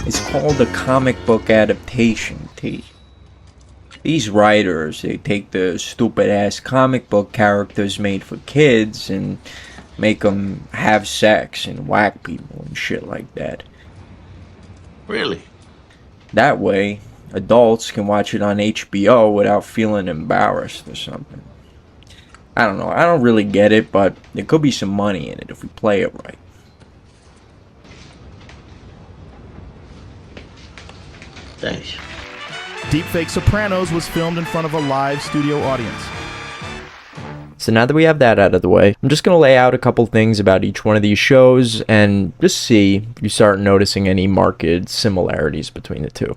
It's called a comic book adaptation, T. These writers, they take the stupid-ass comic book characters made for kids and make them have sex and whack people and shit like that. Really? That way, adults can watch it on HBO without feeling embarrassed or something. I don't know, I don't really get it, but there could be some money in it if we play it right. Thanks. Deepfake Sopranos was filmed in front of a live studio audience. So now that we have that out of the way, I'm just going to lay out a couple things about each one of these shows and just see if you start noticing any marked similarities between the two.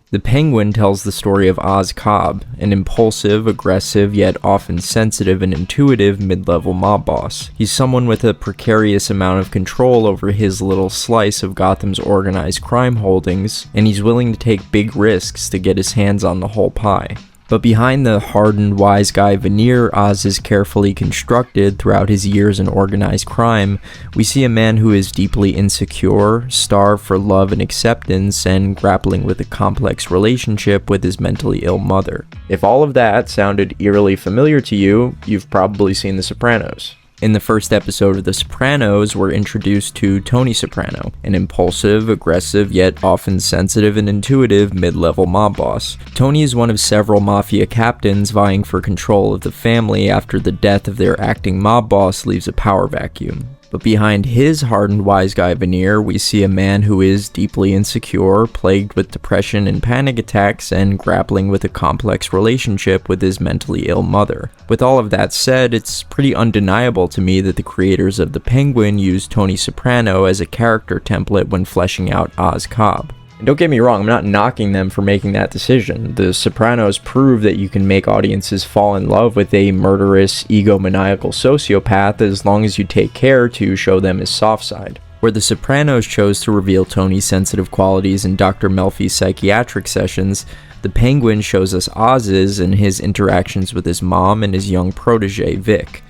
The Penguin tells the story of Oz Cobb, an impulsive, aggressive, yet often sensitive and intuitive mid-level mob boss. He's someone with a precarious amount of control over his little slice of Gotham's organized crime holdings, and he's willing to take big risks to get his hands on the whole pie. But behind the hardened wise guy veneer Oz is carefully constructed throughout his years in organized crime, we see a man who is deeply insecure, starved for love and acceptance, and grappling with a complex relationship with his mentally ill mother. If all of that sounded eerily familiar to you, you've probably seen The Sopranos. In the first episode of The Sopranos, we're introduced to Tony Soprano, an impulsive, aggressive, yet often sensitive and intuitive mid-level mob boss. Tony is one of several mafia captains vying for control of the family after the death of their acting mob boss leaves a power vacuum. But behind his hardened wise guy veneer, we see a man who is deeply insecure, plagued with depression and panic attacks, and grappling with a complex relationship with his mentally ill mother. With all of that said, it's pretty undeniable to me that the creators of The Penguin used Tony Soprano as a character template when fleshing out Oz Cobb. And don't get me wrong, I'm not knocking them for making that decision. The Sopranos prove that you can make audiences fall in love with a murderous, egomaniacal sociopath as long as you take care to show them his soft side. Where The Sopranos chose to reveal Tony's sensitive qualities in Dr. Melfi's psychiatric sessions, The Penguin shows us Oz's in his interactions with his mom and his young protege, Vic.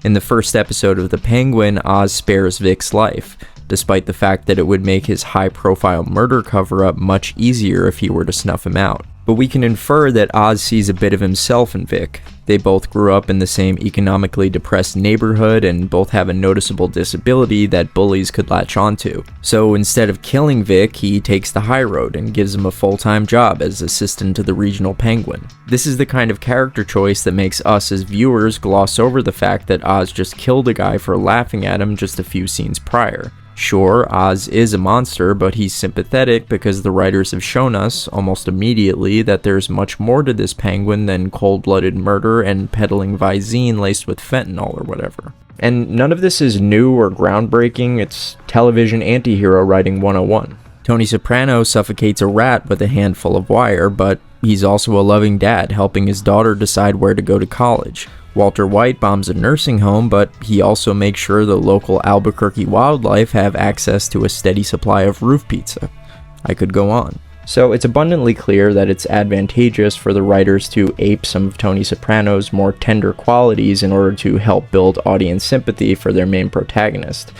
In the first episode of The Penguin, Oz spares Vic's life, despite the fact that it would make his high-profile murder cover-up much easier if he were to snuff him out. But we can infer that Oz sees a bit of himself in Vic. They both grew up in the same economically depressed neighborhood and both have a noticeable disability that bullies could latch onto. So instead of killing Vic, he takes the high road and gives him a full-time job as assistant to the regional Penguin. This is the kind of character choice that makes us as viewers gloss over the fact that Oz just killed a guy for laughing at him just a few scenes prior. Sure, Oz is a monster, but he's sympathetic because the writers have shown us, almost immediately, that there's much more to this penguin than cold-blooded murder and peddling Visine laced with fentanyl or whatever. And none of this is new or groundbreaking, it's television anti-hero writing 101. Tony Soprano suffocates a rat with a handful of wire, but he's also a loving dad helping his daughter decide where to go to college. Walter White bombs a nursing home, but he also makes sure the local Albuquerque wildlife have access to a steady supply of roof pizza. I could go on. So it's abundantly clear that it's advantageous for the writers to ape some of Tony Soprano's more tender qualities in order to help build audience sympathy for their main protagonist.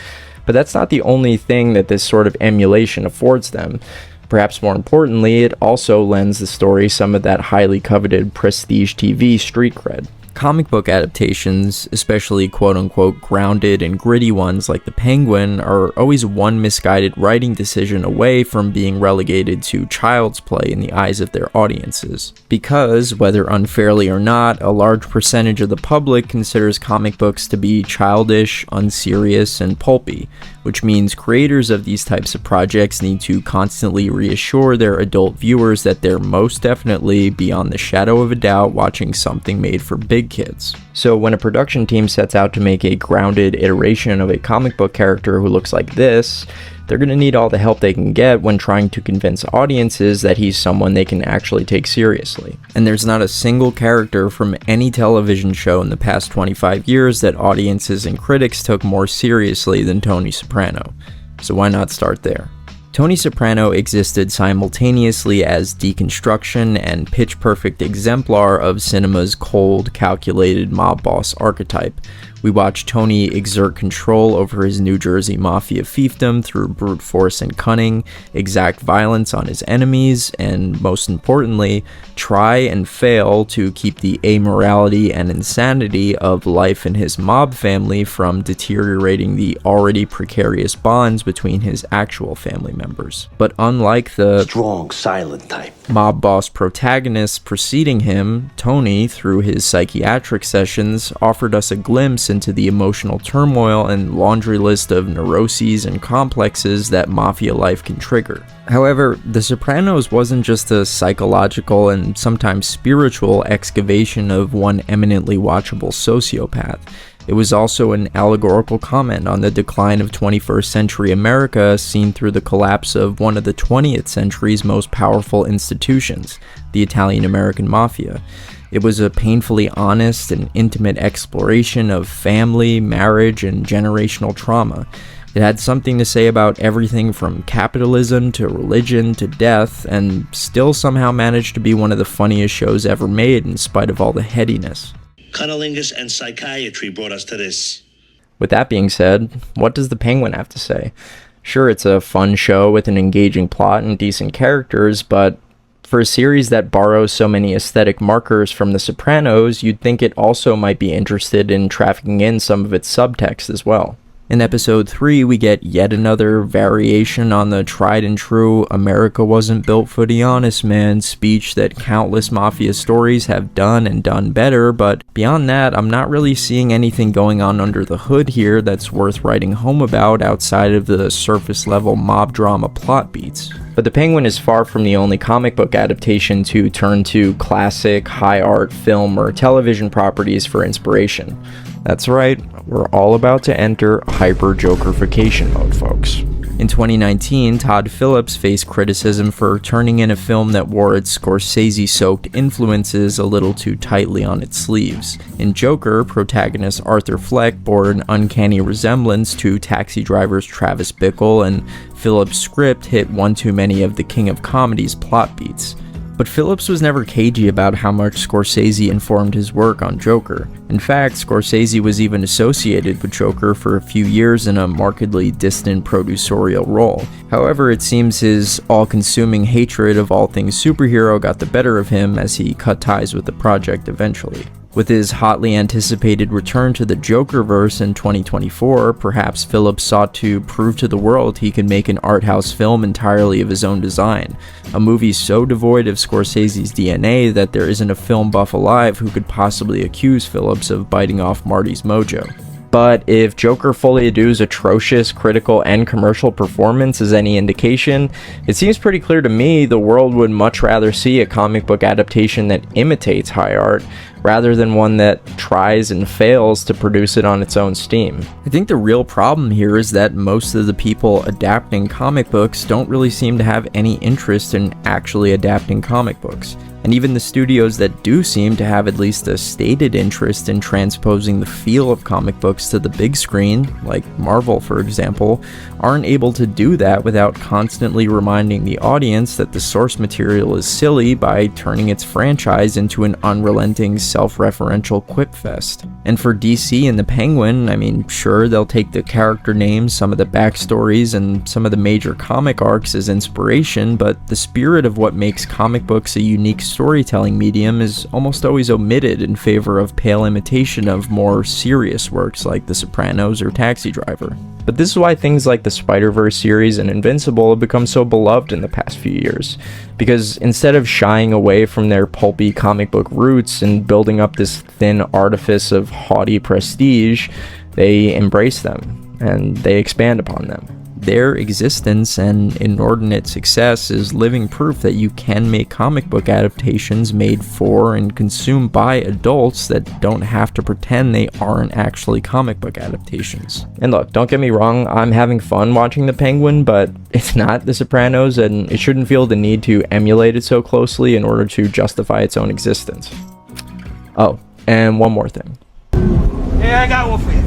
But that's not the only thing that this sort of emulation affords them. Perhaps more importantly, it also lends the story some of that highly coveted prestige TV street cred. Comic book adaptations, especially quote-unquote grounded and gritty ones like The Penguin, are always one misguided writing decision away from being relegated to child's play in the eyes of their audiences. Because, whether unfairly or not, a large percentage of the public considers comic books to be childish, unserious, and pulpy, which means creators of these types of projects need to constantly reassure their adult viewers that they're most definitely, beyond the shadow of a doubt, watching something made for big kids. So when a production team sets out to make a grounded iteration of a comic book character who looks like this, they're going to need all the help they can get when trying to convince audiences that he's someone they can actually take seriously. And there's not a single character from any television show in the past 25 years that audiences and critics took more seriously than Tony Soprano. So why not start there? Tony Soprano existed simultaneously as deconstruction and pitch-perfect exemplar of cinema's cold, calculated mob boss archetype, We watch Tony exert control over his New Jersey mafia fiefdom through brute force and cunning, exact violence on his enemies, and most importantly, try and fail to keep the amorality and insanity of life in his mob family from deteriorating the already precarious bonds between his actual family members. But unlike the strong, silent type mob boss protagonists preceding him, Tony, through his psychiatric sessions, offered us a glimpse into the emotional turmoil and laundry list of neuroses and complexes that mafia life can trigger. However, The Sopranos wasn't just a psychological and sometimes spiritual excavation of one eminently watchable sociopath. It was also an allegorical comment on the decline of 21st century America seen through the collapse of one of the 20th century's most powerful institutions, the Italian-American Mafia. It was a painfully honest and intimate exploration of family, marriage, and generational trauma. It had something to say about everything from capitalism to religion to death, and still somehow managed to be one of the funniest shows ever made in spite of all the headiness. Cunnilingus and psychiatry brought us to this. With that being said, what does the Penguin have to say? Sure, it's a fun show with an engaging plot and decent characters, but for a series that borrows so many aesthetic markers from The Sopranos, you'd think it also might be interested in trafficking in some of its subtext as well. In episode 3, we get yet another variation on the tried and true "America wasn't built for the honest man" speech that countless mafia stories have done and done better, but beyond that, I'm not really seeing anything going on under the hood here that's worth writing home about outside of the surface level mob drama plot beats. But The Penguin is far from the only comic book adaptation to turn to classic, high art film or television properties for inspiration. That's right, we're all about to enter hyper-Jokerification mode, folks. In 2019, Todd Phillips faced criticism for turning in a film that wore its Scorsese-soaked influences a little too tightly on its sleeves. In Joker, protagonist Arthur Fleck bore an uncanny resemblance to Taxi Driver's Travis Bickle, and Phillips' script hit one too many of the King of Comedy's plot beats. But Phillips was never cagey about how much Scorsese informed his work on Joker. In fact, Scorsese was even associated with Joker for a few years in a markedly distant producerial role. However, it seems his all-consuming hatred of all things superhero got the better of him as he cut ties with the project eventually. With his hotly anticipated return to the Jokerverse in 2024, perhaps Phillips sought to prove to the world he could make an art house film entirely of his own design. A movie so devoid of Scorsese's DNA that there isn't a film buff alive who could possibly accuse Phillips of biting off Marty's mojo. But if Joker Folie à Dous's atrocious critical and commercial performance is any indication, it seems pretty clear to me the world would much rather see a comic book adaptation that imitates high art, rather than one that tries and fails to produce it on its own steam. I think the real problem here is that most of the people adapting comic books don't really seem to have any interest in actually adapting comic books. And even the studios that do seem to have at least a stated interest in transposing the feel of comic books to the big screen, like Marvel for example, aren't able to do that without constantly reminding the audience that the source material is silly by turning its franchise into an unrelenting self-referential quipfest. And for DC and the Penguin, I mean, sure, they'll take the character names, some of the backstories, and some of the major comic arcs as inspiration, but the spirit of what makes comic books a unique storytelling medium is almost always omitted in favor of pale imitation of more serious works like The Sopranos or Taxi Driver. But this is why things like the Spider-Verse series and Invincible have become so beloved in the past few years. Because instead of shying away from their pulpy comic book roots and building up this thin artifice of haughty prestige, they embrace them and they expand upon them. Their existence and inordinate success is living proof that you can make comic book adaptations made for and consumed by adults that don't have to pretend they aren't actually comic book adaptations. And look, don't get me wrong, I'm having fun watching The Penguin, but it's not The Sopranos, and it shouldn't feel the need to emulate it so closely in order to justify its own existence. Oh, and one more thing. Yeah, I got one for you.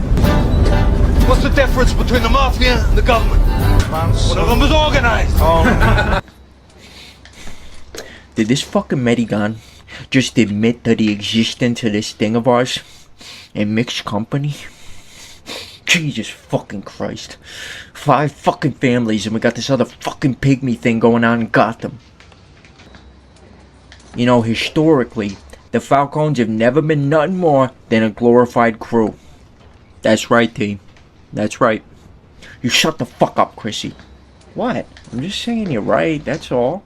What's the difference between the mafia and the government? One of them is organized. Did this fucking Medigan just admit to the existence of this thing of ours in mixed company? Jesus fucking Christ. 5 fucking families and we got this other fucking pygmy thing going on in Gotham. You know, historically, the Falcons have never been nothing more than a glorified crew. That's right, T. That's right. You shut the fuck up, Chrissy. What? I'm just saying you're right, that's all.